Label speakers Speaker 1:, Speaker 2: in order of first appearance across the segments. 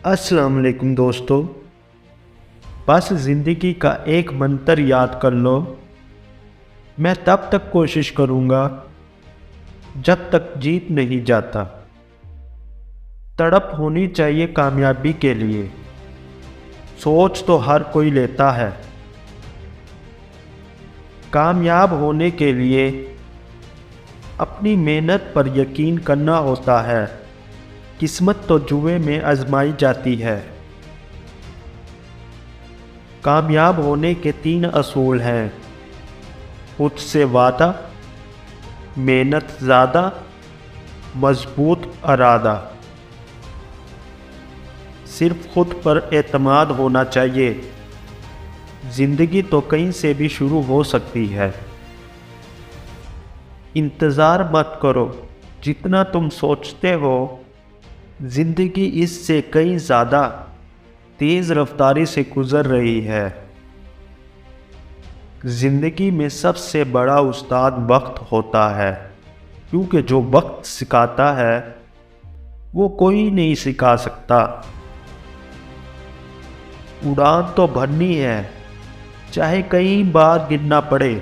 Speaker 1: अस्सलाम वालेकुम दोस्तों। बस ज़िंदगी का एक मंत्र याद कर लो, मैं तब तक कोशिश करूँगा जब तक जीत नहीं जाता। तड़प होनी चाहिए कामयाबी के लिए, सोच तो हर कोई लेता है। कामयाब होने के लिए अपनी मेहनत पर यकीन करना होता है, किस्मत तो जुए में आजमाई जाती है। कामयाब होने के 3 असूल हैं: खुद से वादा, मेहनत ज़्यादा, मजबूत इरादा। सिर्फ खुद पर एतमाद होना चाहिए। ज़िंदगी तो कहीं से भी शुरू हो सकती है। इंतज़ार मत करो, जितना तुम सोचते हो ज़िंदगी इससे कहीं ज़्यादा तेज़ रफ्तारी से गुज़र रही है। ज़िंदगी में सबसे बड़ा उस्ताद वक्त होता है, क्योंकि जो वक्त सिखाता है वो कोई नहीं सिखा सकता। उड़ान तो भरनी है, चाहे कई बार गिरना पड़े।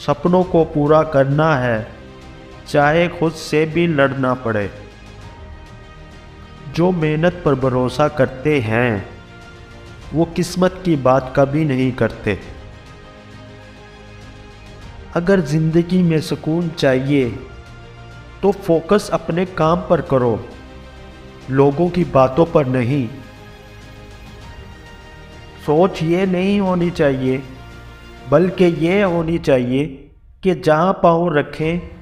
Speaker 1: सपनों को पूरा करना है, चाहे खुद से भी लड़ना पड़े। जो मेहनत पर भरोसा करते हैं वो किस्मत की बात कभी नहीं करते। अगर ज़िंदगी में सुकून चाहिए तो फोकस अपने काम पर करो, लोगों की बातों पर नहीं। सोच ये नहीं होनी चाहिए, बल्कि ये होनी चाहिए कि जहाँ पाँव रखें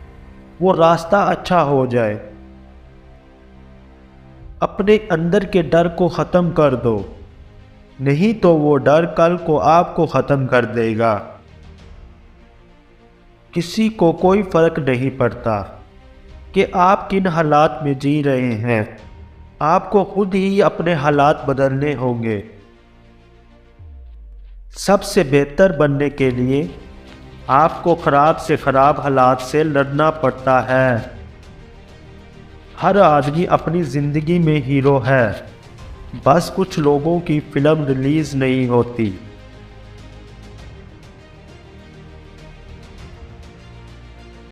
Speaker 1: वो रास्ता अच्छा हो जाए। अपने अंदर के डर को ख़त्म कर दो, नहीं तो वो डर कल को आपको ख़त्म कर देगा। किसी को कोई फ़र्क नहीं पड़ता कि आप किन हालात में जी रहे हैं, आपको खुद ही अपने हालात बदलने होंगे। सबसे बेहतर बनने के लिए आपको ख़राब से ख़राब हालात से लड़ना पड़ता है। हर आदमी अपनी ज़िंदगी में हीरो है, बस कुछ लोगों की फ़िल्म रिलीज़ नहीं होती।